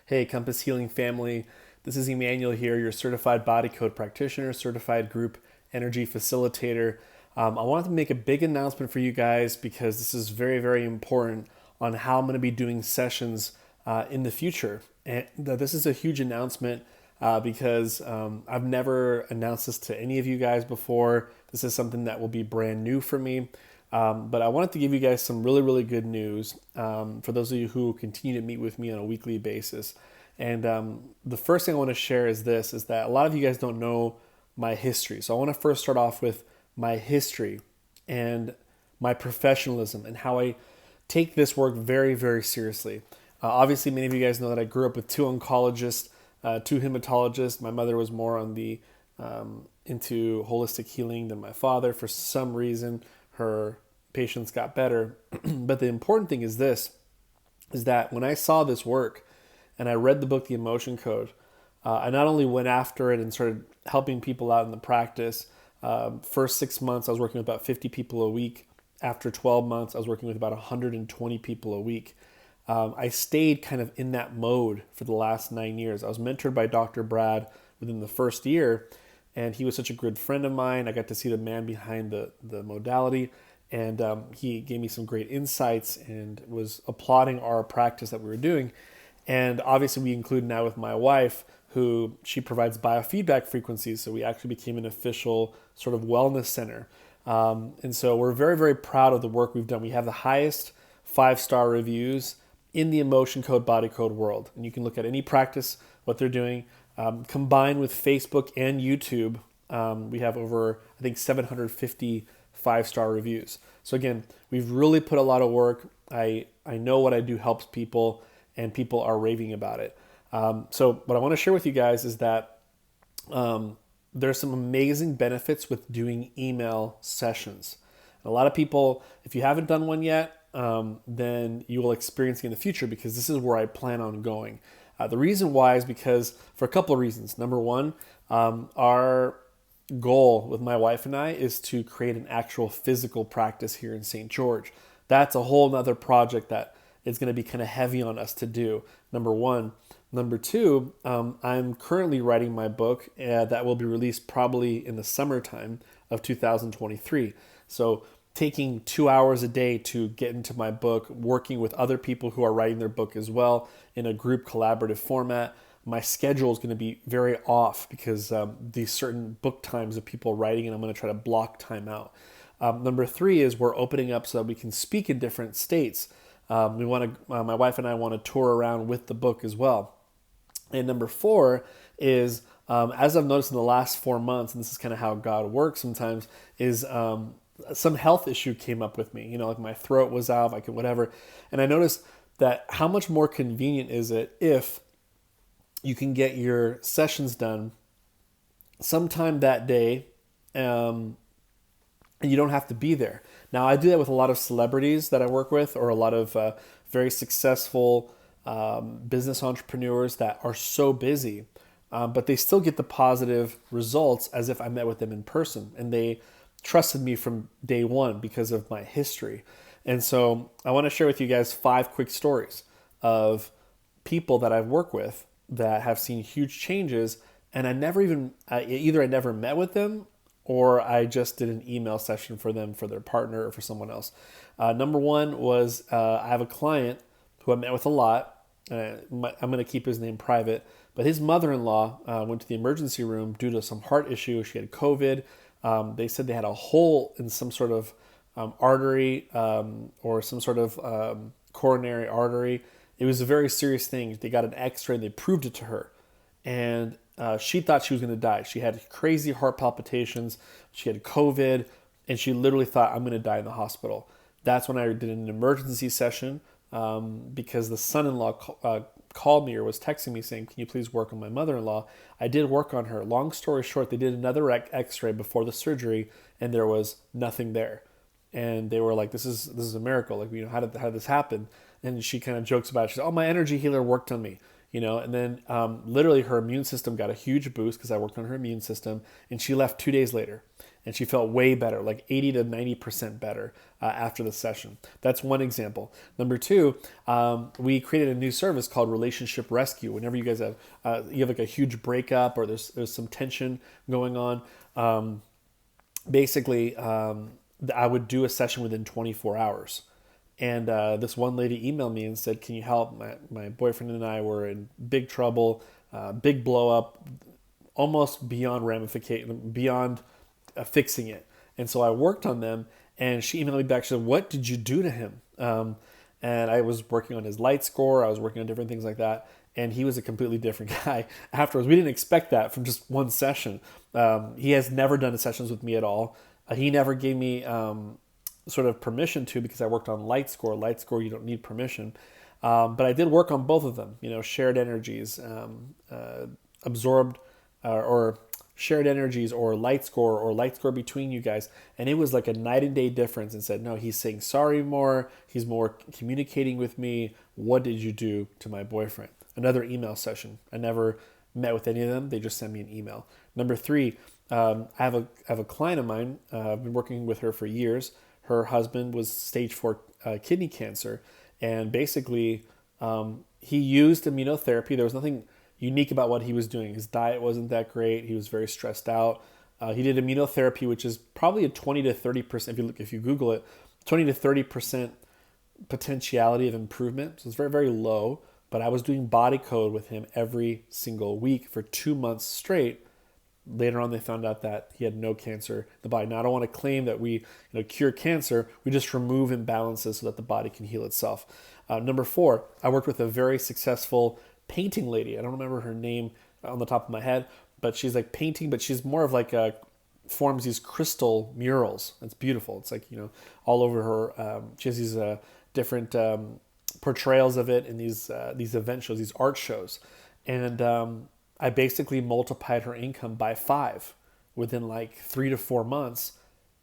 Hey, Compass Healing family. This is Emmanuel here, your certified body code practitioner, certified group energy facilitator. I wanted to make a big announcement for you guys because this is very, very important on how I'm going to be doing sessions in the future. And this is a huge announcement because I've never announced this to any of you guys before. This is something that will be brand new for me. But I wanted to give you guys some really, really good news for those of you who continue to meet with me on a weekly basis. And the first thing I want to share is this, is that a lot of you guys don't know my history. So I want to first start off with my history and my professionalism and how I take this work very, very seriously. Obviously, many of you guys know that I grew up with two oncologists, two hematologists. My mother was more on the into holistic healing than my father. For some reason, her patients got better. But the important thing is this, is that when I saw this work and I read the book, The Emotion Code, I not only went after it and started helping people out in the practice. First 6 months, I was working with about 50 people a week. After 12 months, I was working with about 120 people a week. I stayed kind of in that mode for the last 9 years. I was mentored by Dr. Brad within the first year, and he was such a good friend of mine. I got to see the man behind the modality, and he gave me some great insights and was applauding our practice that we were doing. And obviously we include now with my wife, who she provides biofeedback frequencies. So we actually became an official sort of wellness center. And so we're very, very proud of the work we've done. We have the highest 5-star reviews in the emotion code, body code world. And you can look at any practice, what they're doing. Combined with Facebook and YouTube, we have over, I think, 750 5-star reviews. So again, we've really put a lot of work. I know what I do helps people, and people are raving about it. So what I want to share with you guys is that there's some amazing benefits with doing email sessions. And a lot of people, if you haven't done one yet, then you will experience it in the future, because this is where I plan on going. The reason why is because for a couple of reasons. Number one, our goal with my wife and I is to create an actual physical practice here in St. George. That's a whole nother project that is going to be kind of heavy on us to do. Number one. Number two, I'm currently writing my book that will be released probably in the summertime of 2023. So taking 2 hours a day to get into my book, working with other people who are writing their book as well in a group collaborative format. My schedule is going to be very off because these certain book times of people writing, and I'm going to try to block time out. Number three is we're opening up so that we can speak in different states. We want to. My wife and I want to tour around with the book as well. And number four is, as I've noticed in the last 4 months, and this is kind of how God works sometimes, is some health issue came up with me. Like my throat was out, I could whatever. And I noticed that how much more convenient is it if you can get your sessions done sometime that day, and you don't have to be there. Now, I do that with a lot of celebrities that I work with, or a lot of very successful business entrepreneurs that are so busy, but they still get the positive results as if I met with them in person, and they trusted me from day one because of my history. And so I want to share with you guys 5 quick stories of people that I've worked with that have seen huge changes, and I never even either I never met with them, or I just did an email session for them, for their partner, or for someone else. Number one was I have a client who I met with a lot. I'm going to keep his name private, but his mother-in-law went to the emergency room due to some heart issue. She had COVID. They said they had a hole in some sort of artery or some sort of coronary artery. It was a very serious thing. They got an x-ray and they proved it to her. And she thought she was going to die. She had crazy heart palpitations. She had COVID, and she literally thought, I'm going to die in the hospital. That's when I did an emergency session because the son-in-law called me or was texting me saying, can you please work on my mother-in-law? I did work on her. Long story short, they did another x-ray before the surgery, and there was nothing there. And they were like, this is a miracle. Like, how did this happen? And she kind of jokes about it. She said, oh, my energy healer worked on me. And then literally her immune system got a huge boost because I worked on her immune system, and she left 2 days later. and she felt way better, like 80 to 90% better after the session. That's one example. Number two, we created a new service called Relationship Rescue. Whenever you guys have like a huge breakup or there's some tension going on, basically I would do a session within 24 hours. And this one lady emailed me and said, "Can you help? My boyfriend and I were in big trouble, big blow up, almost beyond ramification, beyond fixing it." And so I worked on them, and she emailed me back. She said, "What did you do to him?" And I was working on his light score. I was working on different things like that. And he was a completely different guy afterwards. We didn't expect that from just one session. He has never done sessions with me at all. He never gave me sort of permission to, because I worked on light score. Light score, you don't need permission. But I did work on both of them, shared energies, absorbed or shared energies, or light score between you guys. And it was like a night and day difference, and said, no, he's saying sorry more. He's more communicating with me. What did you do to my boyfriend? Another email session. I never met with any of them. They just sent me an email. Number three, I have a client of mine. I've been working with her for years. Her husband was stage 4 kidney cancer, and basically he used immunotherapy. There was nothing unique about what he was doing. His diet wasn't that great. He was very stressed out. He did immunotherapy, which is probably a 20 to 30%. If you Google it, 20 to 30% potentiality of improvement. So it's very, very low. But I was doing body code with him every single week for 2 months straight. Later on, they found out that he had no cancer in the body. Now, I don't want to claim that we cure cancer. We just remove imbalances so that the body can heal itself. Number four, I worked with a very successful painting lady. I don't remember her name on the top of my head, but she's like painting, but she's more of like forms these crystal murals. It's beautiful. It's like, all over her. She has these different portrayals of it in these event shows, these art shows. And I basically multiplied her income by 5 within like 3 to 4 months.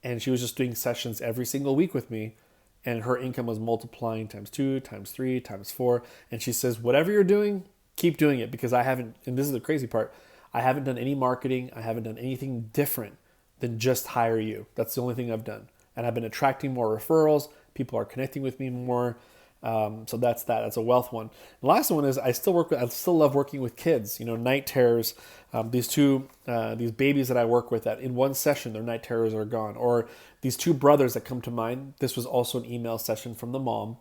And she was just doing sessions every single week with me. And her income was multiplying times 2, times 3, times 4. And she says, whatever you're doing, keep doing it, because I haven't, and this is the crazy part, I haven't done any marketing. I haven't done anything different than just hire you. That's the only thing I've done. And I've been attracting more referrals. People are connecting with me more. So that's that. That's a wealth one. The last one is I still love working with kids. Night terrors. These babies that I work with, that in one session their night terrors are gone. Or these 2 brothers that come to mind. This was also an email session from the mom,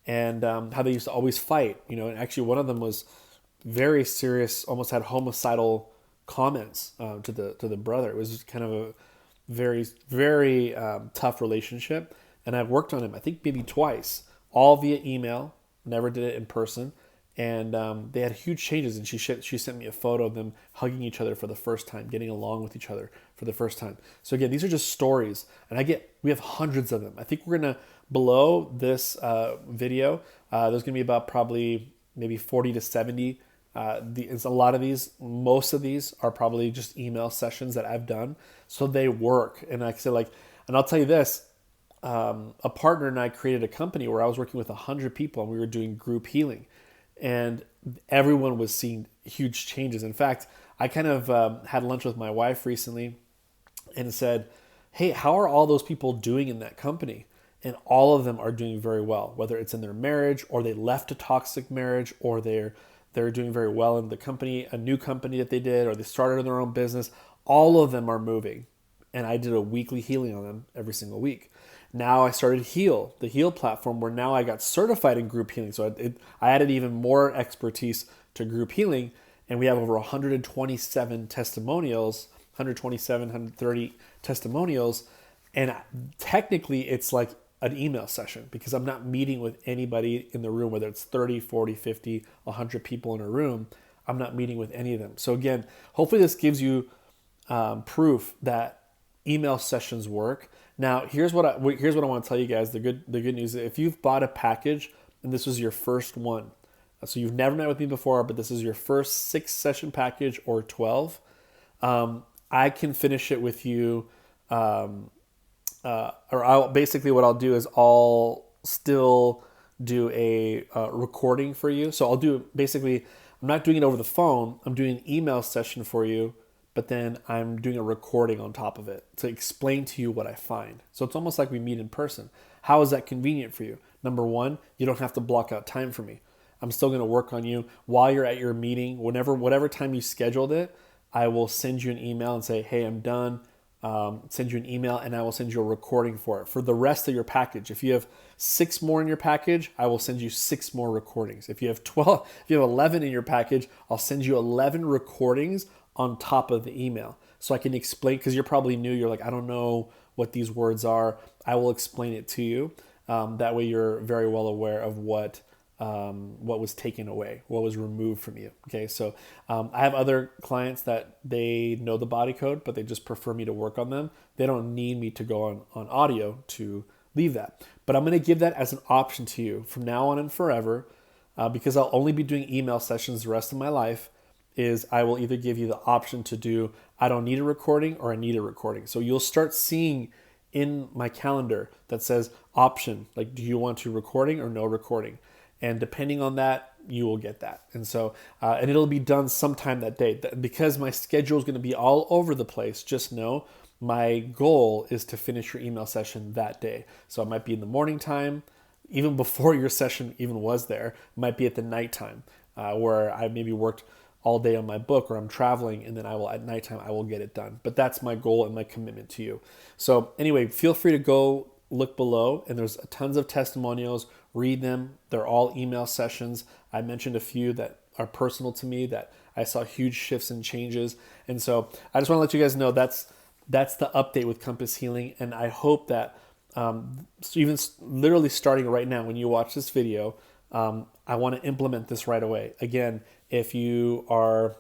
and how they used to always fight. And actually one of them was very serious, almost had homicidal comments to the brother. It was just kind of a very, very tough relationship, and I've worked on him, I think maybe twice. All via email, never did it in person. And they had huge changes. And she sent me a photo of them hugging each other for the first time, getting along with each other for the first time. So again, these are just stories. And we have hundreds of them. I think we're going to, below this video, there's going to be about probably maybe 40 to 70. It's a lot of these. Most of these are probably just email sessions that I've done. So they work. And like I said, and I'll tell you this, a partner and I created a company where I was working with 100 people, and we were doing group healing, and everyone was seeing huge changes. In fact, I kind of had lunch with my wife recently and said, hey, how are all those people doing in that company? And all of them are doing very well, whether it's in their marriage, or they left a toxic marriage, or they're doing very well in the company, a new company that they did, or they started their own business. All of them are moving. And I did a weekly healing on them every single week. Now I started Heal, the Heal platform, where now I got certified in group healing. So I added even more expertise to group healing, and we have over 127 testimonials, 130 testimonials. And technically it's like an email session, because I'm not meeting with anybody in the room, whether it's 30, 40, 50, 100 people in a room. I'm not meeting with any of them. So again, hopefully this gives you proof that email sessions work. Now, here's what I want to tell you guys. The good news is, if you've bought a package and this was your first one, so you've never met with me before, but this is your first 6-session package or 12, I can finish it with you. Basically what I'll do is I'll still do a recording for you. So I'll do basically, I'm not doing it over the phone. I'm doing an email session for you, but then I'm doing a recording on top of it to explain to you what I find. So it's almost like we meet in person. How is that convenient for you? Number one, you don't have to block out time for me. I'm still going to work on you while you're at your meeting, whatever time you scheduled it. I will send you an email and say, hey, I'm done. Send you an email, and I will send you a recording for it for the rest of your package. If you have 6 more in your package, I will send you 6 more recordings. If you have 11 in your package, I'll send you 11 recordings on top of the email. So I can explain, because you're probably new, you're like, I don't know what these words are. I will explain it to you. That way you're very well aware of what was taken away, what was removed from you. Okay, so I have other clients that they know the body code, but they just prefer me to work on them. They don't need me to go on audio to leave that. But I'm going to give that as an option to you from now on and forever, because I'll only be doing email sessions the rest of my life. Is I will either give you the option to do I don't need a recording or I need a recording. So you'll start seeing in my calendar that says option, like do you want to recording or no recording? And depending on that, you will get that. And so, and it'll be done sometime that day. Because my schedule is going to be all over the place, just know my goal is to finish your email session that day. So it might be in the morning time, even before your session even was there. It might be at the nighttime, where I maybe worked all day on my book, or I'm traveling, and then at nighttime I will get it done. But that's my goal and my commitment to you. So anyway, feel free to go look below, and there's tons of testimonials. Read them. They're all email sessions. I mentioned a few that are personal to me that I saw huge shifts and changes. And so I just want to let you guys know that's the update with Compass Healing. And I hope that even literally starting right now when you watch this video, I want to implement this right away. Again, if you are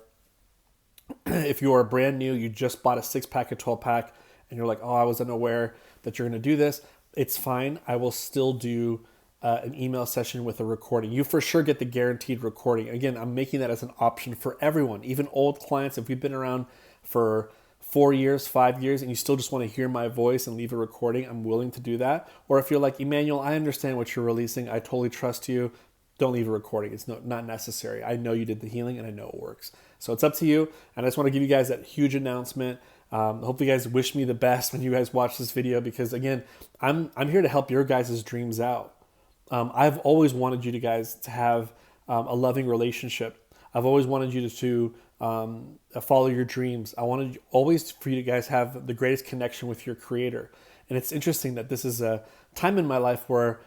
brand new, you just bought a 6-pack, a 12-pack, and you're like, oh, I was unaware that you're going to do this, it's fine. I will still do an email session with a recording. You for sure get the guaranteed recording. Again, I'm making that as an option for everyone, even old clients. If we've been around for 4 years, 5 years, and you still just want to hear my voice and leave a recording, I'm willing to do that. Or if you're like, Emmanuel, I understand what you're releasing. I totally trust you. Don't leave a recording. It's not necessary. I know you did the healing and I know it works. So it's up to you. And I just want to give you guys that huge announcement. Hopefully you guys wish me the best when you guys watch this video, because again, I'm here to help your guys' dreams out. I've always wanted you guys to have a loving relationship. I've always wanted you to follow your dreams. I wanted always for you guys have the greatest connection with your creator. And it's interesting that this is a time in my life where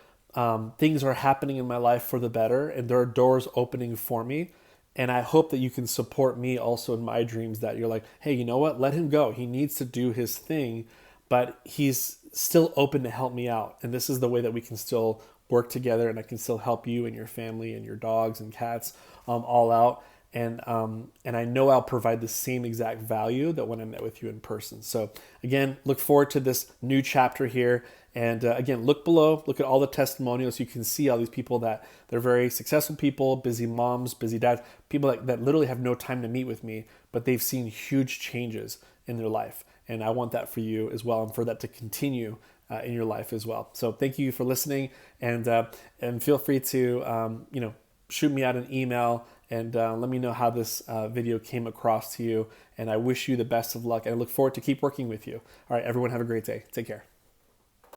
things are happening in my life for the better, and there are doors opening for me. And I hope that you can support me also in my dreams, that you're like, hey, you know what? Let him go. He needs to do his thing, but he's still open to help me out. And this is the way that we can still work together, and I can still help you and your family and your dogs and cats all out. And I know I'll provide the same exact value that when I met with you in person. So again, look forward to this new chapter here. And again, look below, look at all the testimonials. You can see all these people that they're very successful people, busy moms, busy dads, people that literally have no time to meet with me, but they've seen huge changes in their life. And I want that for you as well, and for that to continue in your life as well. So thank you for listening, and feel free to shoot me out an email and let me know how this video came across to you. And I wish you the best of luck, and I look forward to keep working with you. All right, everyone, have a great day. Take care.